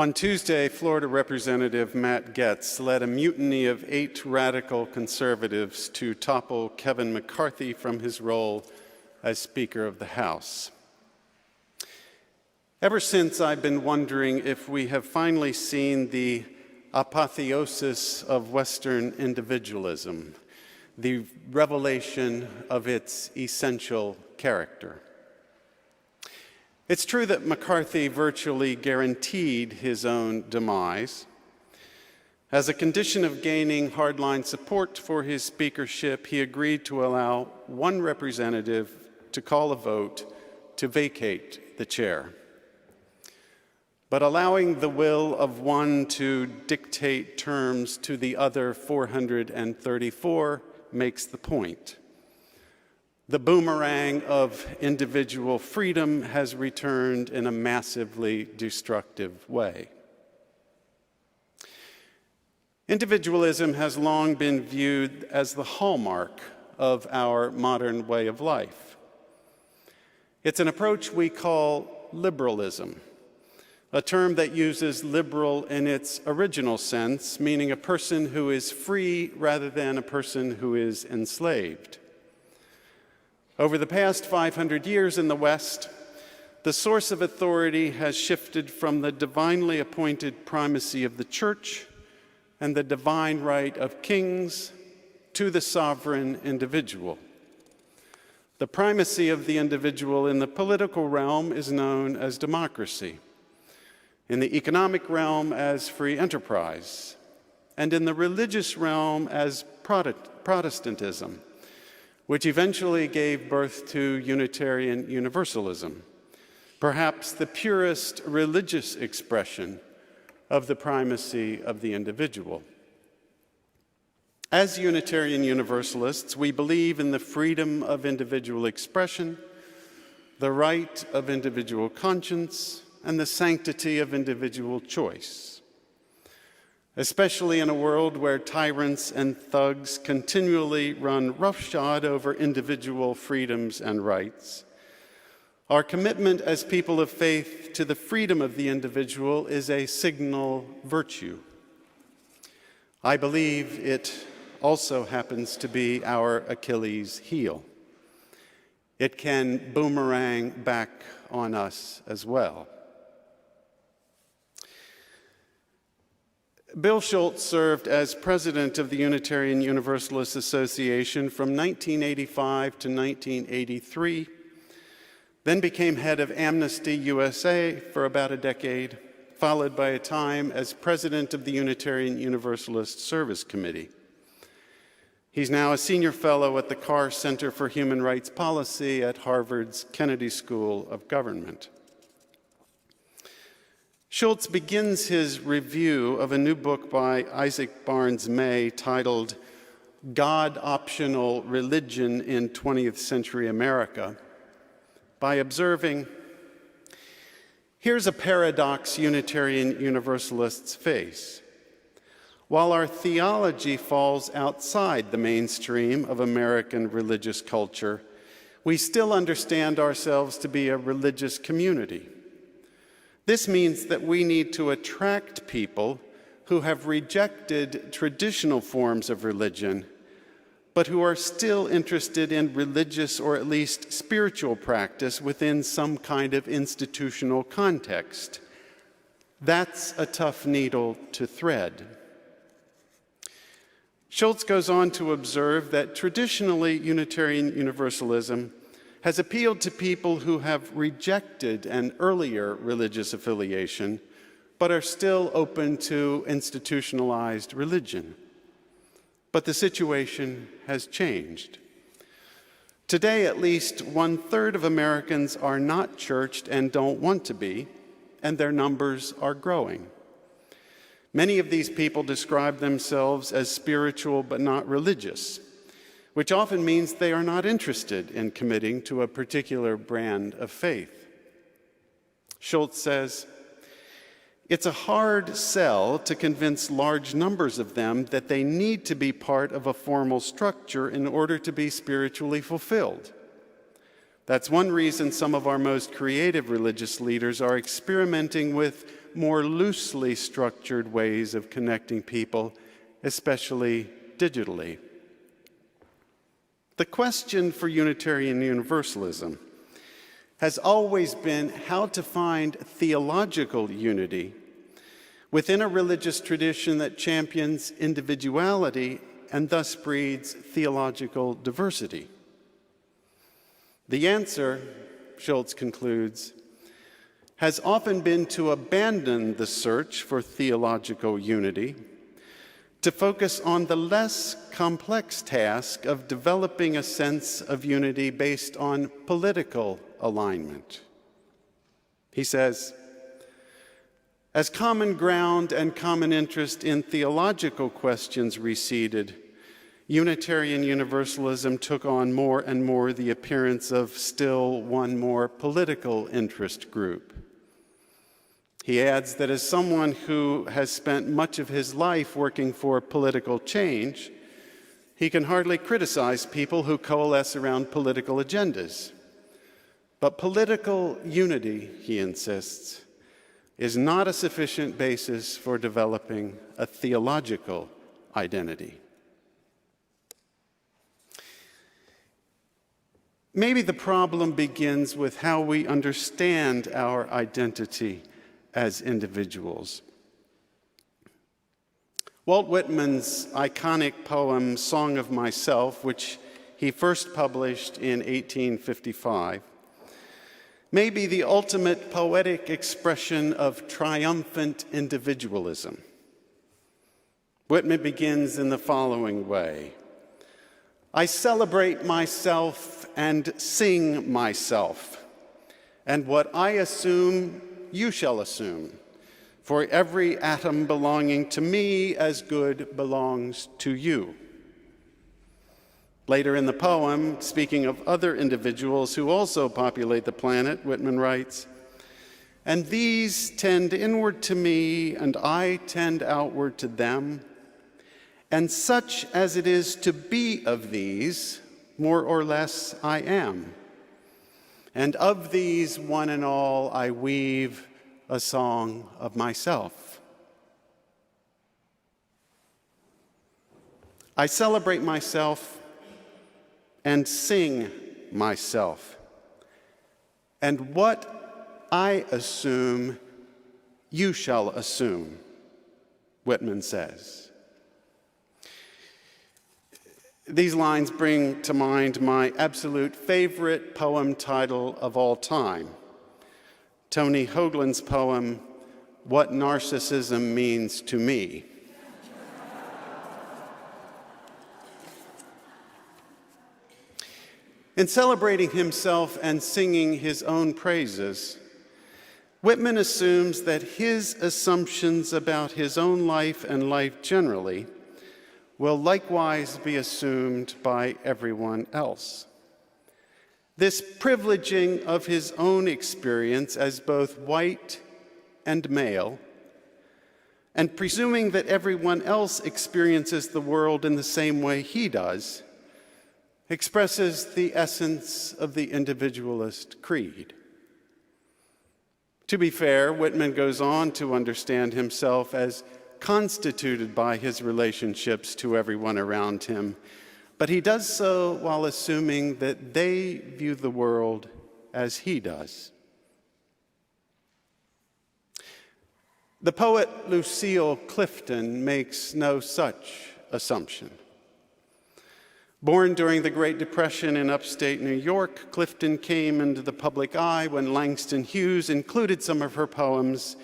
On Tuesday, Florida Representative Matt Gaetz led a mutiny of 8 radical conservatives to topple Kevin McCarthy from his role as Speaker of the House. Ever since, I've been wondering if we have finally seen the apotheosis of Western individualism, the revelation of its essential character. It's true that McCarthy virtually guaranteed his own demise. As a condition of gaining hardline support for his speakership, he agreed to allow one representative to call a vote to vacate the chair. But allowing the will of one to dictate terms to the other 434 makes the point. The boomerang of individual freedom has returned in a massively destructive way. Individualism has long been viewed as the hallmark of our modern way of life. It's an approach we call liberalism, a term that uses liberal in its original sense, meaning a person who is free rather than a person who is enslaved. Over the past 500 years in the West, the source of authority has shifted from the divinely appointed primacy of the church and the divine right of kings to the sovereign individual. The primacy of the individual in the political realm is known as democracy, in the economic realm as free enterprise, and in the religious realm as Protestantism, which eventually gave birth to Unitarian universalism, perhaps the purest religious expression of the primacy of the individual. As Unitarian Universalists, we believe in the freedom of individual expression, the right of individual conscience, and the sanctity of individual choice. Especially in a world where tyrants and thugs continually run roughshod over individual freedoms and rights, our commitment as people of faith to the freedom of the individual is a signal virtue. I believe it also happens to be our Achilles heel. It can boomerang back on us as well. Bill Schultz served as president of the Unitarian Universalist Association from 1985 to 1983, then became head of Amnesty USA for about a decade, followed by a time as president of the Unitarian Universalist Service Committee. He's now a senior fellow at the Carr Center for Human Rights Policy at Harvard's Kennedy School of Government. Schultz begins his review of a new book by Isaac Barnes May titled God-Optional Religion in 20th Century America by observing, here's a paradox Unitarian Universalists face. While our theology falls outside the mainstream of American religious culture, we still understand ourselves to be a religious community. This means that we need to attract people who have rejected traditional forms of religion, but who are still interested in religious or at least spiritual practice within some kind of institutional context. That's a tough needle to thread. Schultz goes on to observe that traditionally Unitarian Universalism has appealed to people who have rejected an earlier religious affiliation, but are still open to institutionalized religion. But the situation has changed. Today, at least 1/3 of Americans are not churched and don't want to be, and their numbers are growing. Many of these people describe themselves as spiritual but not religious, which often means they are not interested in committing to a particular brand of faith. Schultz says, it's a hard sell to convince large numbers of them that they need to be part of a formal structure in order to be spiritually fulfilled. That's one reason some of our most creative religious leaders are experimenting with more loosely structured ways of connecting people, especially digitally. The question for Unitarian Universalism has always been how to find theological unity within a religious tradition that champions individuality and thus breeds theological diversity. The answer, Schultz concludes, has often been to abandon the search for theological unity, to focus on the less complex task of developing a sense of unity based on political alignment. He says, as common ground and common interest in theological questions receded, Unitarian Universalism took on more and more the appearance of still one more political interest group. He adds that as someone who has spent much of his life working for political change, he can hardly criticize people who coalesce around political agendas. But political unity, he insists, is not a sufficient basis for developing a theological identity. Maybe the problem begins with how we understand our identity as individuals. Walt Whitman's iconic poem, Song of Myself, which he first published in 1855, may be the ultimate poetic expression of triumphant individualism. Whitman begins in the following way: I celebrate myself and sing myself, and what I assume, you shall assume, for every atom belonging to me as good belongs to you. Later in the poem, speaking of other individuals who also populate the planet, Whitman writes, and these tend inward to me, and I tend outward to them, and such as it is to be of these, more or less I am. And of these, one and all, I weave a song of myself. I celebrate myself and sing myself. And what I assume, you shall assume, Whitman says. These lines bring to mind my absolute favorite poem title of all time, Tony Hoagland's poem, What Narcissism Means to Me. In celebrating himself and singing his own praises, Whitman assumes that his assumptions about his own life and life generally will likewise be assumed by everyone else. This privileging of his own experience as both white and male, and presuming that everyone else experiences the world in the same way he does, expresses the essence of the individualist creed. To be fair, Whitman goes on to understand himself as constituted by his relationships to everyone around him, but he does so while assuming that they view the world as he does. The poet Lucille Clifton makes no such assumption. Born during the Great Depression in upstate New York, Clifton came into the public eye when Langston Hughes included some of her poems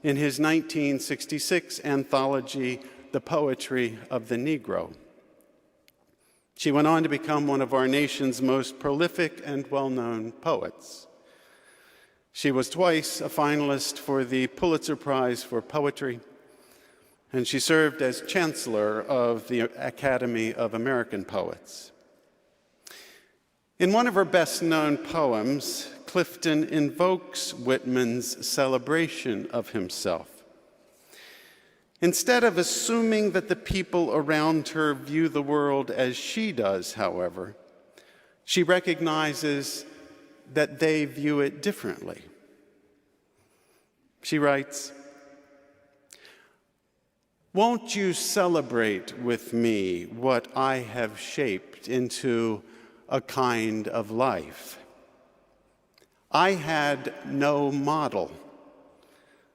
in his 1966 anthology, The Poetry of the Negro. She went on to become one of our nation's most prolific and well-known poets. She was twice a finalist for the Pulitzer Prize for Poetry, and she served as Chancellor of the Academy of American Poets. In one of her best-known poems, Clifton invokes Whitman's celebration of himself. Instead of assuming that the people around her view the world as she does, however, she recognizes that they view it differently. She writes, Won't you celebrate with me what I have shaped into a kind of life? I had no model.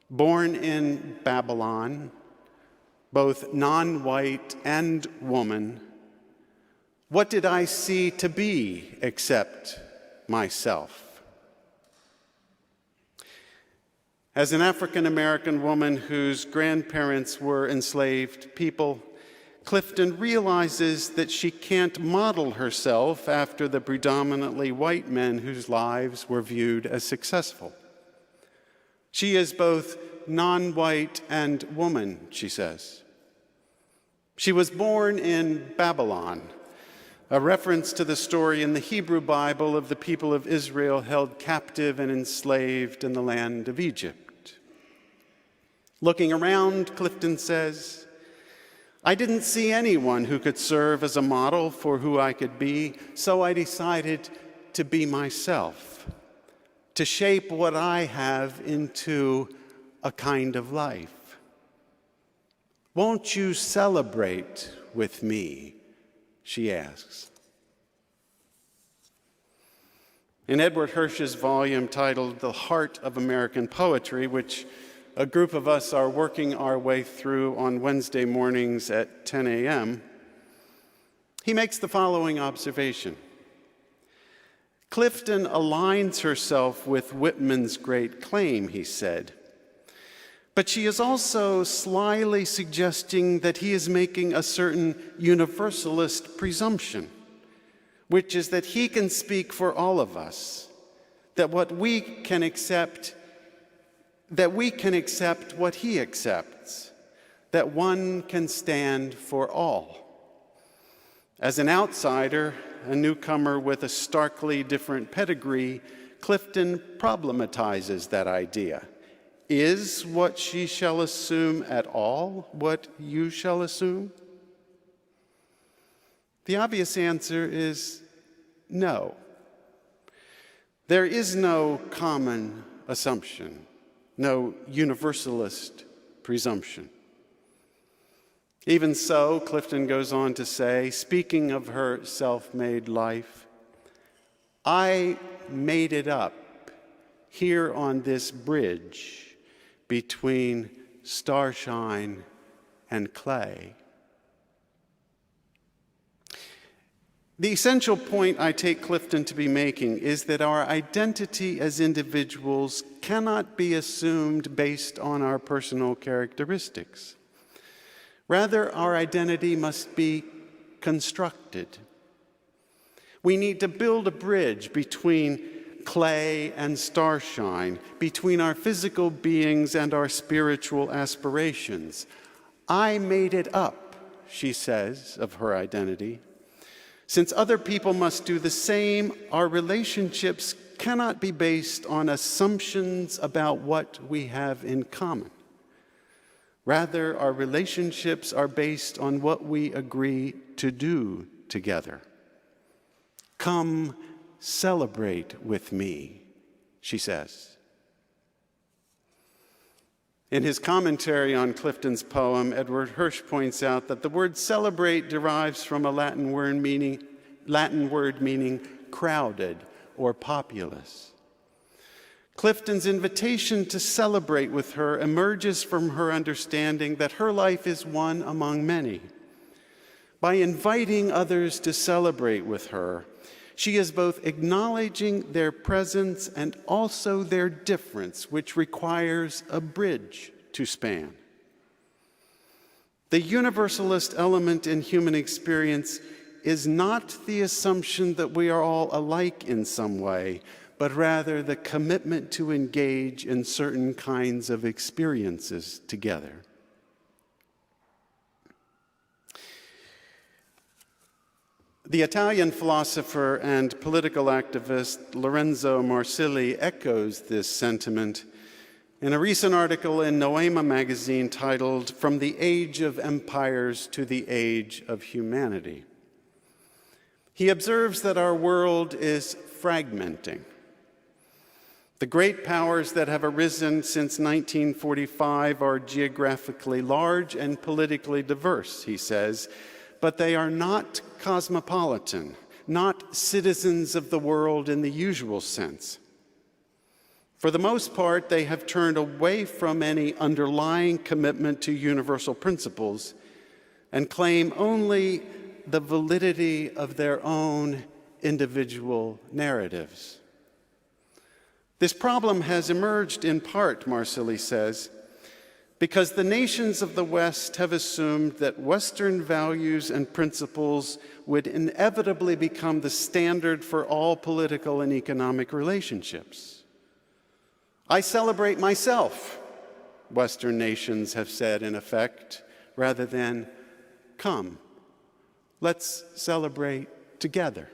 Born in Babylon, both non-white and woman, what did I see to be except myself? As an African-American woman whose grandparents were enslaved people, Clifton realizes that she can't model herself after the predominantly white men whose lives were viewed as successful. She is both non-white and woman, she says. She was born in Babylon, a reference to the story in the Hebrew Bible of the people of Israel held captive and enslaved in the land of Egypt. Looking around, Clifton says, I didn't see anyone who could serve as a model for who I could be, so I decided to be myself, to shape what I have into a kind of life. Won't you celebrate with me? She asks. In Edward Hirsch's volume titled The Heart of American Poetry, which a group of us are working our way through on Wednesday mornings at 10 a.m., he makes the following observation. Clifton aligns herself with Whitman's great claim, he said, but she is also slyly suggesting that he is making a certain universalist presumption, which is that he can speak for all of us, that we can accept what he accepts, that one can stand for all. As an outsider, a newcomer with a starkly different pedigree, Clifton problematizes that idea. Is what she shall assume at all what you shall assume? The obvious answer is no. There is no common assumption, no universalist presumption. Even so, Clifton goes on to say, speaking of her self-made life, I made it up here on this bridge between starshine and clay. The essential point I take Clifton to be making is that our identity as individuals cannot be assumed based on our personal characteristics. Rather, our identity must be constructed. We need to build a bridge between clay and starshine, between our physical beings and our spiritual aspirations. I made it up, she says of her identity. Since other people must do the same, our relationships cannot be based on assumptions about what we have in common. Rather, our relationships are based on what we agree to do together. Come celebrate with me, she says. In his commentary on Clifton's poem, Edward Hirsch points out that the word celebrate derives from a Latin word meaning crowded or populous. Clifton's invitation to celebrate with her emerges from her understanding that her life is one among many. By inviting others to celebrate with her, she is both acknowledging their presence and also their difference, which requires a bridge to span. The universalist element in human experience is not the assumption that we are all alike in some way, but rather the commitment to engage in certain kinds of experiences together. The Italian philosopher and political activist Lorenzo Marsili echoes this sentiment in a recent article in Noema magazine titled "From the Age of Empires to the Age of Humanity." He observes that our world is fragmenting. The great powers that have arisen since 1945 are geographically large and politically diverse, he says, but they are not cosmopolitan, not citizens of the world in the usual sense. For the most part, they have turned away from any underlying commitment to universal principles and claim only the validity of their own individual narratives. This problem has emerged in part, Marsili says, because the nations of the West have assumed that Western values and principles would inevitably become the standard for all political and economic relationships. I celebrate myself, Western nations have said in effect, rather than, come, let's celebrate together.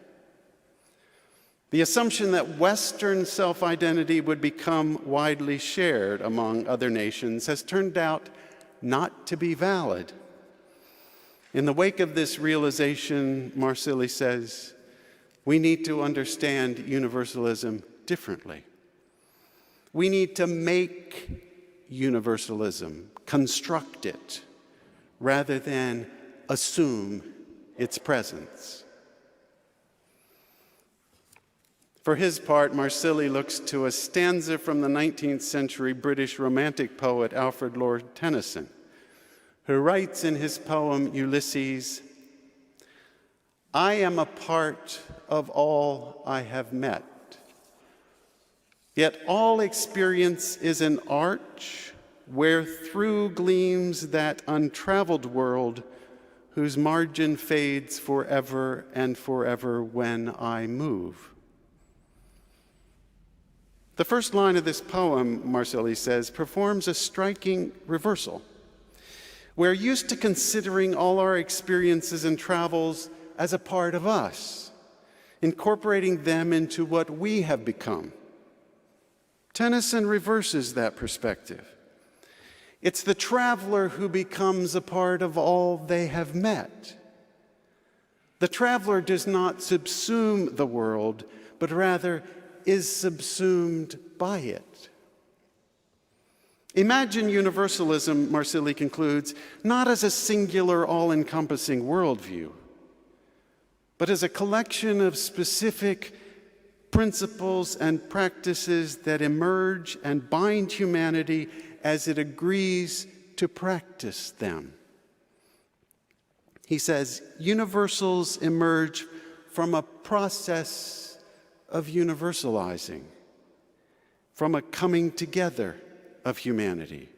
The assumption that Western self-identity would become widely shared among other nations has turned out not to be valid. In the wake of this realization, Marsili says, we need to understand universalism differently. We need to make universalism, construct it, rather than assume its presence. For his part, Marsili looks to a stanza from the 19th century British Romantic poet Alfred Lord Tennyson, who writes in his poem Ulysses, I am a part of all I have met, yet all experience is an arch where through gleams that untraveled world whose margin fades forever and forever when I move. The first line of this poem, Marsili says, performs a striking reversal. We're used to considering all our experiences and travels as a part of us, incorporating them into what we have become. Tennyson reverses that perspective. It's the traveler who becomes a part of all they have met. The traveler does not subsume the world, but rather is subsumed by it. Imagine universalism, Marsili concludes, not as a singular, all-encompassing worldview, but as a collection of specific principles and practices that emerge and bind humanity as it agrees to practice them. He says, universals emerge from a process of universalizing, from a coming together of humanity.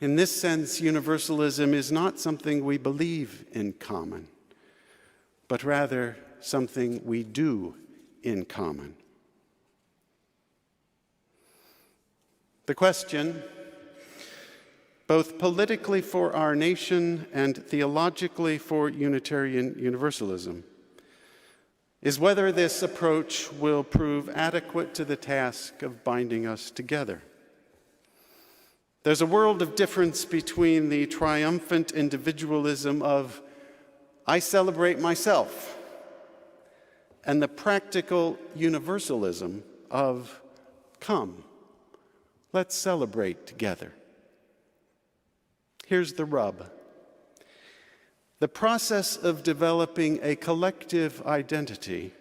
In this sense, universalism is not something we believe in common, but rather something we do in common. The question, both politically for our nation and theologically for Unitarian Universalism, is whether this approach will prove adequate to the task of binding us together. There's a world of difference between the triumphant individualism of, I celebrate myself, and the practical universalism of, come, let's celebrate together. Here's the rub. The process of developing a collective identity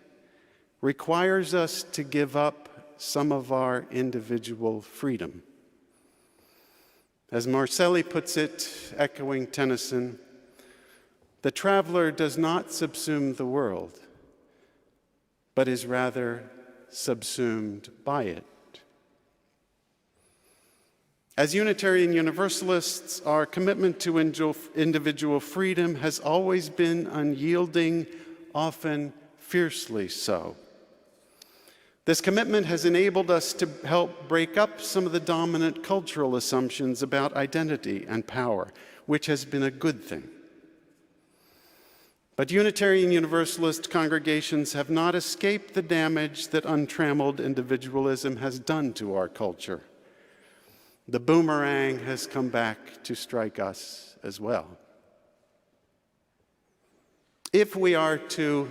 requires us to give up some of our individual freedom. As Marsili puts it, echoing Tennyson, the traveler does not subsume the world, but is rather subsumed by it. As Unitarian Universalists, our commitment to individual freedom has always been unyielding, often fiercely so. This commitment has enabled us to help break up some of the dominant cultural assumptions about identity and power, which has been a good thing. But Unitarian Universalist congregations have not escaped the damage that untrammeled individualism has done to our culture. The boomerang has come back to strike us as well. If we are to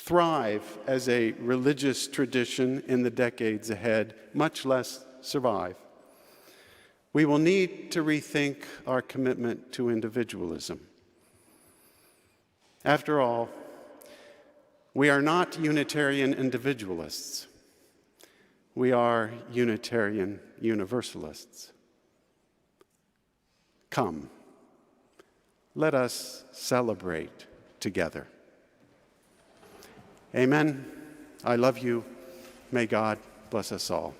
thrive as a religious tradition in the decades ahead, much less survive. We will need to rethink our commitment to individualism. After all, we are not Unitarian individualists. We are Unitarian universalists. Come, let us celebrate together. Amen. I love you. May God bless us all.